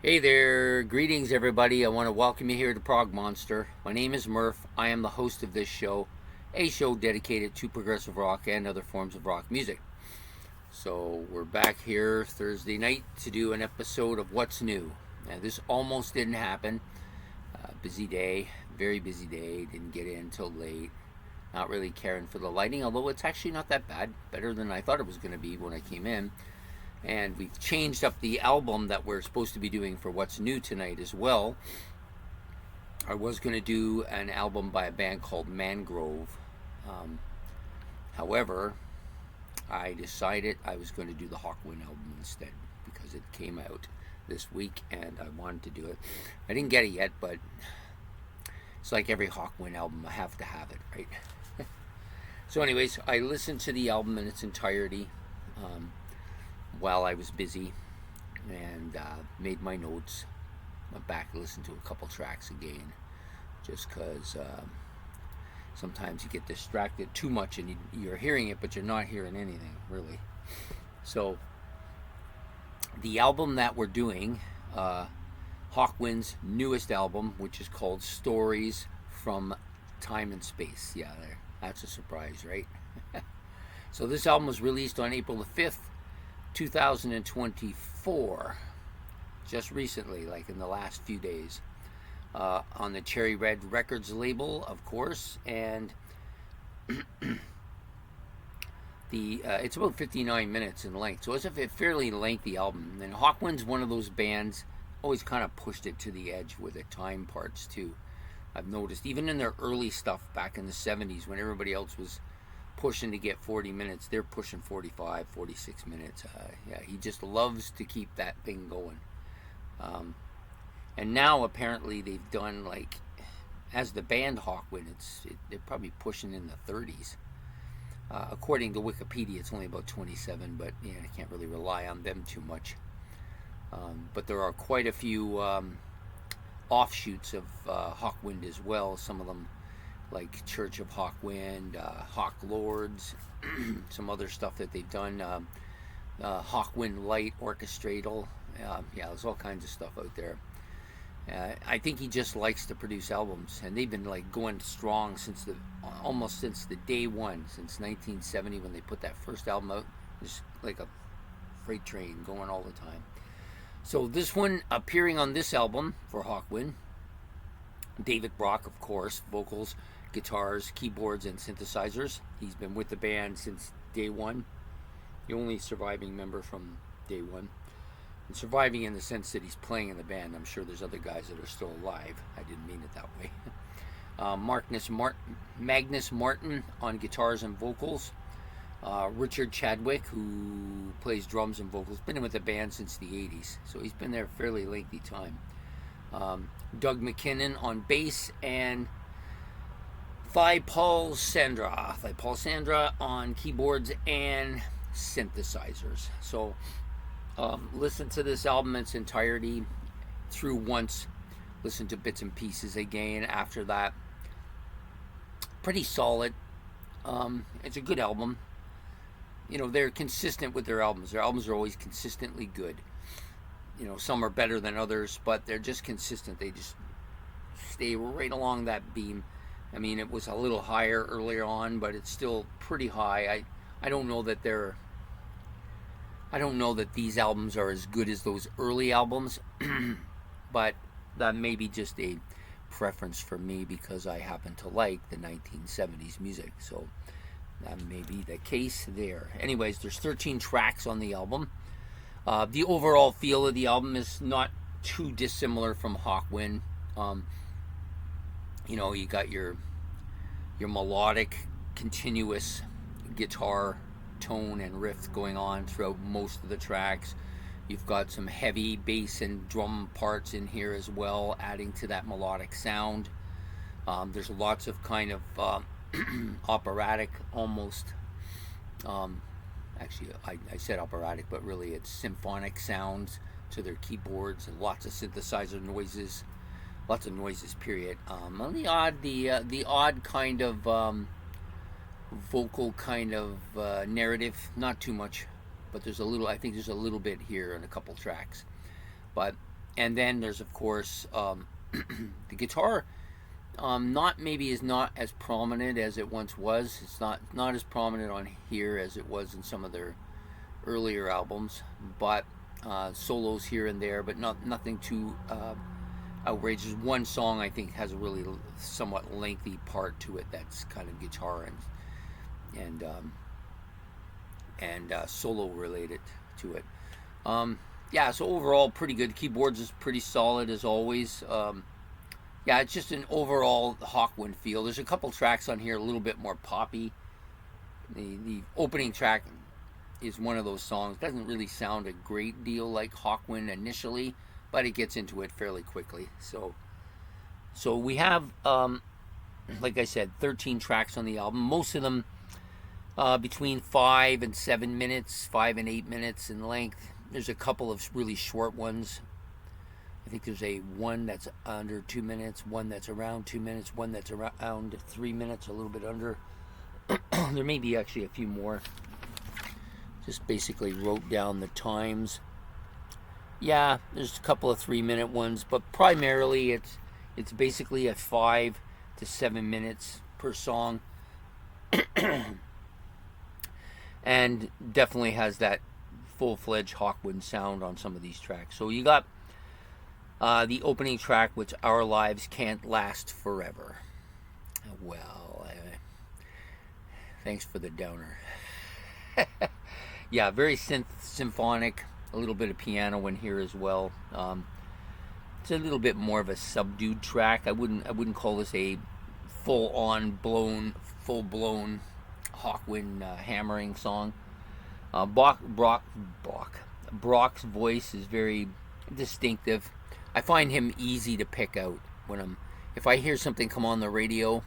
Hey there, greetings everybody. I want to welcome you here to Prog Monster. My name is Murph. I am the host of this show, a show dedicated to progressive rock and other forms of rock music. So we're back here Thursday night to do an episode of What's New. Now this almost didn't happen. Busy day, very busy day. Didn't get in till late. Not really caring for the lighting, although it's actually not that bad. Better than I thought it was going to be when I came in. And we've changed up the album that we're supposed to be doing for What's New tonight as well. I was going to do an album by a band called Mangrove. Um, However, I decided I was going to do the Hawkwind album instead because it came out this week and I wanted to do it. I didn't get it yet, but it's like every Hawkwind album, I have to have it, right? So, anyways, I listened to the album in its entirety. While I was busy and made my notes. Went back and listened to a couple tracks again just because sometimes you get distracted too much and you're hearing it, but you're not hearing anything, really. So, the album that we're doing, Hawkwind's newest album, which is called Stories from Time and Space. Yeah, that's a surprise, right? So, this album was released on April the 5th. 2024, just recently, like in the last few days, on the Cherry Red Records label, of course, and it's about 59 minutes in length, so it's a fairly lengthy album. And Hawkwind's one of those bands always kind of pushed it to the edge with the time parts too. I've noticed even in their early stuff back in the 70s when everybody else was pushing to get 40 minutes, they're pushing 45, 46 minutes. Yeah, he just loves to keep that thing going. And now apparently they've done, like, as the band Hawkwind, they're probably pushing in the 30s. According to Wikipedia, it's only about 27, but yeah, I can't really rely on them too much. But there are quite a few offshoots of Hawkwind as well. Some of them like Church of Hawkwind, Hawk Lords, some other stuff that they've done. Hawkwind Light Orchestratal. Yeah, there's all kinds of stuff out there. I think he just likes to produce albums, and they've been like going strong almost since the day one, since 1970 when they put that first album out. Just like a freight train going all the time. So this one appearing on this album for Hawkwind, David Brock, of course, vocals, guitars, keyboards, and synthesizers. He's been with the band since day one, the only surviving member from day one. And surviving in the sense that he's playing in the band. I'm sure there's other guys that are still alive. I didn't mean it that way. Magnus Martin on guitars and vocals. Richard Chadwick, who plays drums and vocals, been with the band since the 80s, so he's been there a fairly lengthy time. Doug McKinnon on bass, and Paul Sandra on keyboards and synthesizers. So listen to this album in its entirety through once, listen to bits and pieces again after that. Pretty solid. It's a good album. You know, they're consistent with their albums. Their albums are always consistently good. You know, some are better than others, but they're just consistent. They just stay right along that beam. I mean, it was a little higher earlier on, but it's still pretty high. I don't know that these albums are as good as those early albums, but that may be just a preference for me because I happen to like the 1970s music. So that may be the case there. Anyways, there's 13 tracks on the album. The overall feel of the album is not too dissimilar from Hawkwind. You know, you got your melodic, continuous guitar tone and riff going on throughout most of the tracks. You've got some heavy bass and drum parts in here as well, adding to that melodic sound. There's lots of kind of operatic, almost. Actually, I said operatic, but really it's symphonic sounds to their keyboards and lots of synthesizer noises. Lots of noises, period. The odd kind of vocal kind of narrative, not too much, but there's a little. I think there's a little bit here in a couple tracks, but And then there's of course the guitar. Is not as prominent as it once was. It's not as prominent on here as it was in some of their earlier albums, but solos here and there, but nothing too outrageous. One song I think has a really somewhat lengthy part to it that's kind of guitar and solo related to it. Yeah, so overall pretty good. Keyboards is pretty solid as always. Yeah, it's just an overall Hawkwind feel. There's a couple tracks on here a little bit more poppy. The opening track is one of those songs. Doesn't really sound a great deal like Hawkwind initially, but it gets into it fairly quickly. So we have, like I said, 13 tracks on the album. Most of them between 5 and 7 minutes, 5 and 8 minutes in length. There's a couple of really short ones. I think there's one that's under 2 minutes, one that's around 2 minutes, one that's around 3 minutes, a little bit under. There may be actually a few more. Just basically wrote down the times. Yeah, there's a couple of 3-minute ones, but primarily it's basically a 5 to 7 minutes per song. And definitely has that full-fledged Hawkwind sound on some of these tracks. So you got the opening track, which Our Lives Can't Last Forever. Well, thanks for the downer. Yeah, very symphonic, a little bit of piano in here as well. It's a little bit more of a subdued track. I wouldn't call this a full-blown Hawkwind hammering song. Brock's voice is very distinctive. I find him easy to pick out if I hear something come on the radio.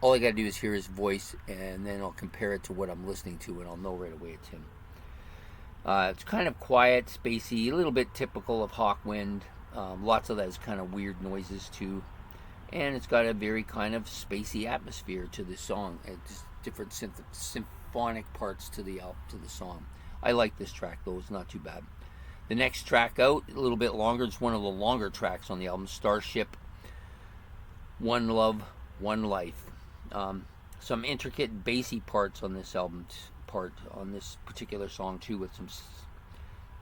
All I gotta do is hear his voice, and then I'll compare it to what I'm listening to, and I'll know right away it's him. It's kind of quiet, spacey, a little bit typical of Hawkwind. Lots of those kind of weird noises too, and it's got a very kind of spacey atmosphere to the song. It's different symphonic parts to the song. I like this track though; it's not too bad. The next track out, a little bit longer. It's one of the longer tracks on the album, Starship. One Love, One Life. Some intricate bassy parts on this on this particular song too, with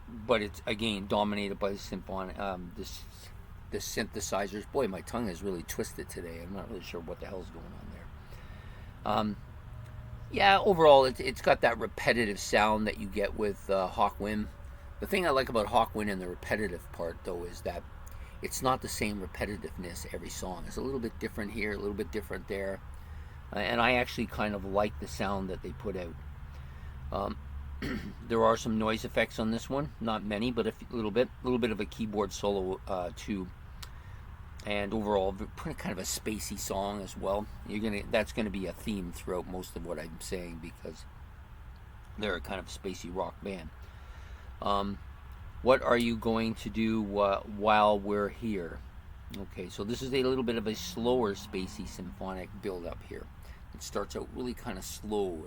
but it's again dominated by the symphonic, the synthesizers. Boy, my tongue is really twisted today. I'm not really sure what the hell's going on there. Yeah, overall, it's got that repetitive sound that you get with Hawkwind. The thing I like about Hawkwind and the repetitive part, though, is that it's not the same repetitiveness every song. It's a little bit different here, a little bit different there. And I actually kind of like the sound that they put out. There are some noise effects on this one. Not many, but a little bit of a keyboard solo, too. And overall, kind of a spacey song as well. That's gonna be a theme throughout most of what I'm saying, because they're a kind of spacey rock band. What are you going to do while we're here? Okay, so this is a little bit of a slower, spacey symphonic build-up here. It starts out really kind of slow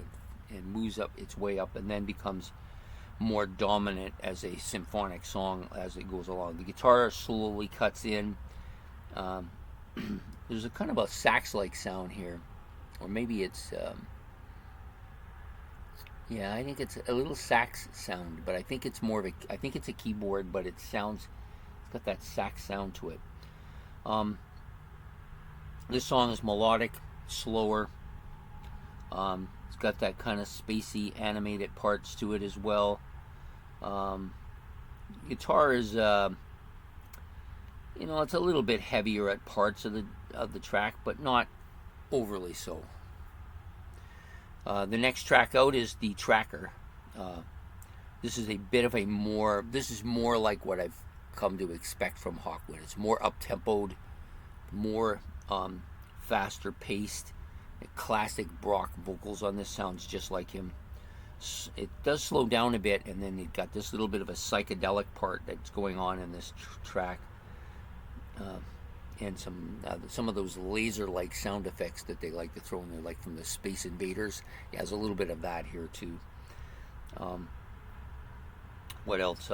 and moves up its way up, and then becomes more dominant as a symphonic song as it goes along. The guitar slowly cuts in. There's a kind of a sax-like sound here, or maybe it's yeah, I think it's a little sax sound, but I think it's more of I think it's a keyboard, but it's got that sax sound to it. This song is melodic, slower. It's got that kind of spacey, animated parts to it as well. Guitar is, it's a little bit heavier at parts of the track, but not overly so. The next track out is the Tracker. This is a bit of this is more like what I've come to expect from Hawkwind. It's more up-tempoed, more faster paced. Classic Brock vocals on this, sounds just like him. It does slow down a bit, and then it got this little bit of a psychedelic part that's going on in this track, and some of those laser-like sound effects that they like to throw in there, like from the Space Invaders. Yeah, there's a little bit of that here too. What else?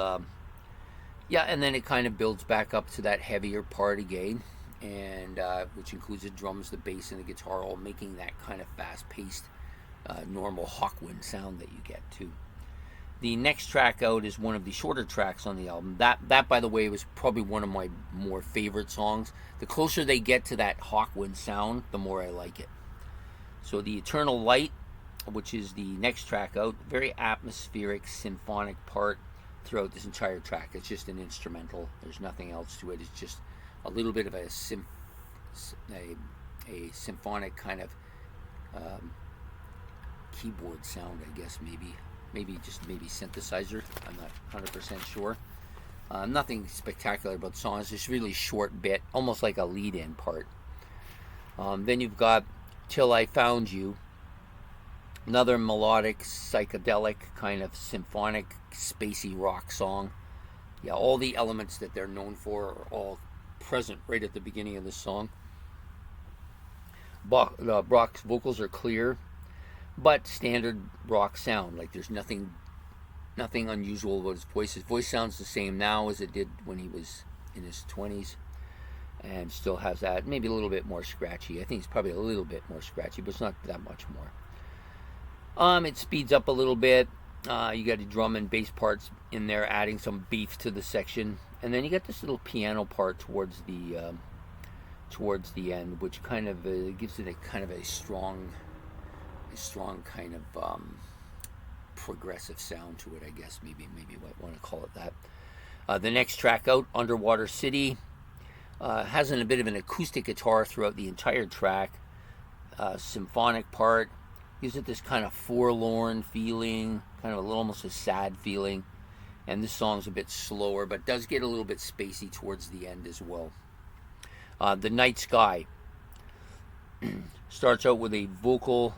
Yeah, and then it kind of builds back up to that heavier part again, and which includes the drums, the bass, and the guitar, all making that kind of fast-paced, normal Hawkwind sound that you get too. The next track out is one of the shorter tracks on the album. That by the way, was probably one of my more favorite songs. The closer they get to that Hawkwind sound, the more I like it. So the Eternal Light, which is the next track out, very atmospheric, symphonic part throughout this entire track. It's just an instrumental. There's nothing else to it. It's just a little bit of a symphonic kind of keyboard sound, I guess, maybe synthesizer. I'm not 100% sure. Nothing spectacular about the song. It's just really short bit, almost like a lead-in part. Then you've got Till I Found You, another melodic, psychedelic, kind of symphonic, spacey rock song. Yeah, all the elements that they're known for are all present right at the beginning of this song. Brock's vocals are clear, but standard rock sound. Like there's nothing unusual about his voice. His voice sounds the same now as it did when he was in his 20s, and still has that, maybe a little bit more scratchy. I think it's probably a little bit more scratchy, but it's not that much more. It speeds up a little bit. You got the drum and bass parts in there, adding some beef to the section, and then you got this little piano part towards the end, which kind of gives it a kind of a strong kind of progressive sound to it. I guess maybe you might want to call it that. The next track out, Underwater City, has a bit of an acoustic guitar throughout the entire track. Symphonic part gives it this kind of forlorn feeling, kind of almost a sad feeling. And this song's a bit slower, but does get a little bit spacey towards the end as well. The Night Sky starts out with a vocal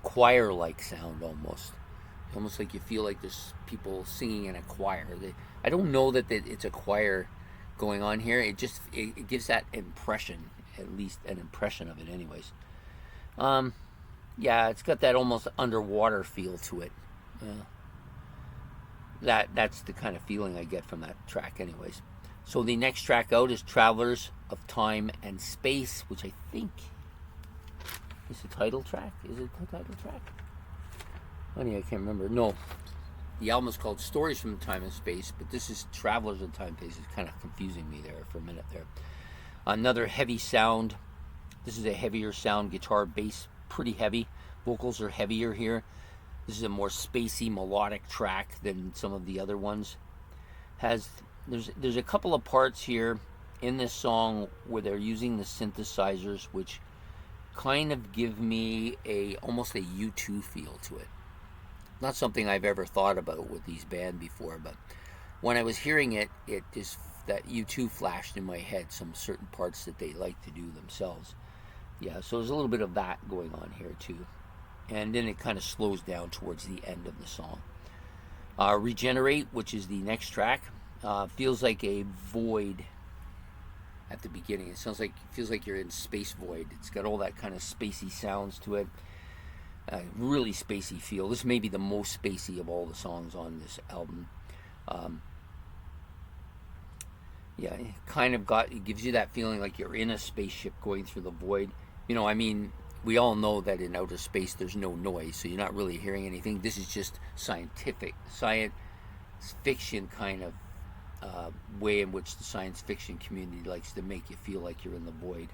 choir-like sound, almost like you feel like there's people singing in a choir. I don't know that it's a choir going on here. It gives that impression, at least an impression of it anyways. Yeah, it's got that almost underwater feel to it. That's the kind of feeling I get from that track anyways. So the next track out is Travelers of Time and Space, which I think is the title track. Is it the title track? Funny, I can't remember. No. The album is called Stories from Time and Space, but this is Travelers of Time and Space. It's kind of confusing me there for a minute there. Another heavy sound. This is a heavier sound, guitar, bass, pretty heavy. Vocals are heavier here. This is a more spacey, melodic track than some of the other ones. There's a couple of parts here in this song where they're using the synthesizers, which kind of give me almost a U2 feel to it. Not something I've ever thought about with these band before, but when I was hearing it, that U2 flashed in my head, some certain parts that they like to do themselves. Yeah, so there's a little bit of that going on here too. And then it kind of slows down towards the end of the song. Regenerate, which is the next track, feels like a void at the beginning. It feels like you're in space void. It's got all that kind of spacey sounds to it. Really spacey feel. This may be the most spacey of all the songs on this album. Yeah, it gives you that feeling like you're in a spaceship going through the void. I mean, we all know that in outer space there's no noise, so you're not really hearing anything. This is just science fiction kind of way in which the science fiction community likes to make you feel like you're in the void.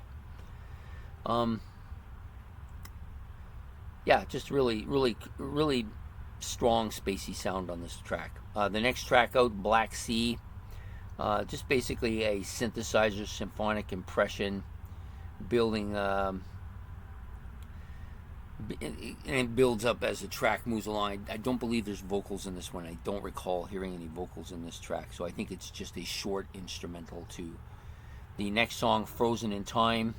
Yeah, just really, really, really strong spacey sound on this track. The next track out, Black Sea, just basically a synthesizer symphonic impression, building, and it builds up as the track moves along. I don't believe there's vocals in this one. I don't recall hearing any vocals in this track, so I think it's just a short instrumental too. The next song, Frozen in Time,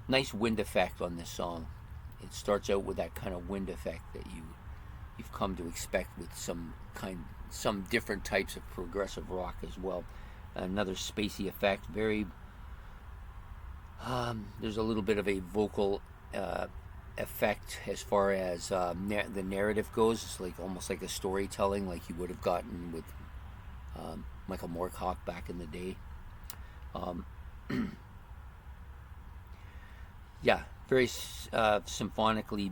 nice wind effect on this song. It starts out with that kind of wind effect that you've come to expect with some different types of progressive rock as well. Another spacey effect. Very there's a little bit of a vocal effect as far as the narrative goes. It's like almost like a storytelling, like you would have gotten with Michael Moorcock back in the day. Yeah, very symphonically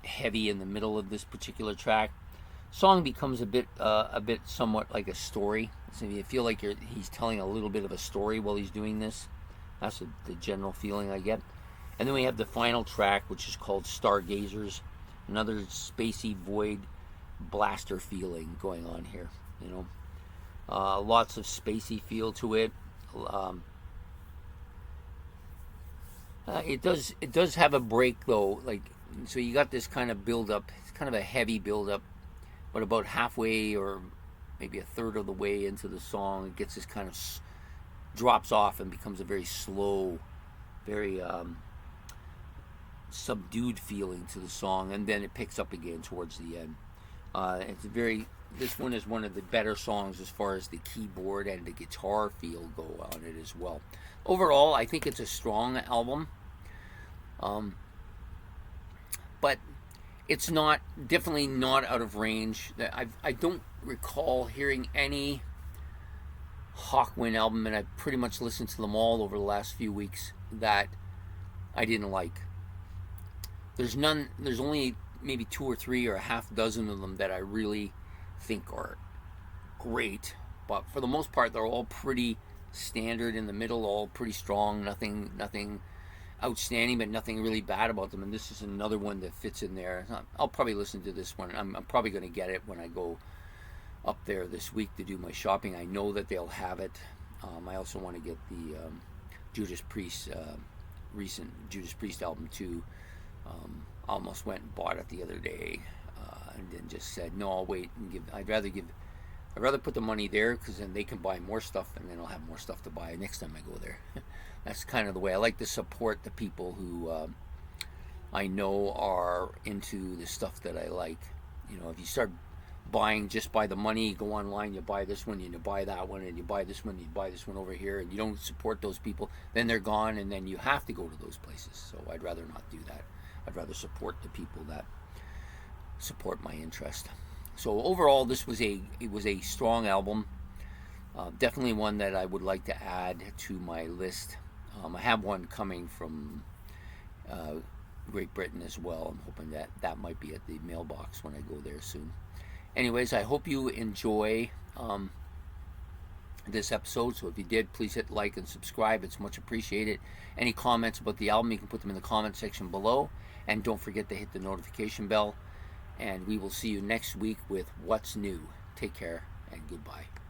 heavy in the middle of this particular track. Song becomes a bit somewhat like a story. So you feel like he's telling a little bit of a story while he's doing this. That's the general feeling I get. And then we have the final track, which is called Stargazers. Another spacey void blaster feeling going on here. You know, lots of spacey feel to it. It does have a break though. Like, so you got this kind of build up. It's kind of a heavy build up, but about halfway or maybe a third of the way into the song, it gets this kind of drops off and becomes a very slow, very subdued feeling to the song, and then it picks up again towards the end. This one is one of the better songs as far as the keyboard and the guitar feel go on it as well. Overall, I think it's a strong album, but it's definitely not out of range. I don't recall hearing any Hawkwind album, and I pretty much listened to them all over the last few weeks, that I didn't like. There's only maybe 2 or 3 or a half dozen of them that I really think are great, but for the most part they're all pretty standard in the middle, all pretty strong, nothing outstanding, but nothing really bad about them. And this is another one that fits in there. I'll probably listen to this one. I'm probably going to get it when I go up there this week to do my shopping. I know that they'll have it. I also want to get the Judas Priest recent Judas Priest album too. I almost went and bought it the other day, and then just said no, I'll wait and I'd rather put the money there, because then they can buy more stuff, and then I'll have more stuff to buy next time I go there. That's kind of the way I like to support the people who I know are into the stuff that I like. You know, if you start buying just by the money, you go online, you buy this one, and you buy that one, and you buy this one, and you buy this one over here, and you don't support those people, then they're gone, and then you have to go to those places. So I'd rather not do that. I'd rather support the people that support my interest. So overall, it was a strong album. Definitely one that I would like to add to my list. I have one coming from Great Britain as well. I'm hoping that might be at the mailbox when I go there soon. Anyways, I hope you enjoy this episode. So if you did, please hit like and subscribe. It's much appreciated. Any comments about the album, you can put them in the comment section below. And don't forget to hit the notification bell. And we will see you next week with What's New. Take care and goodbye.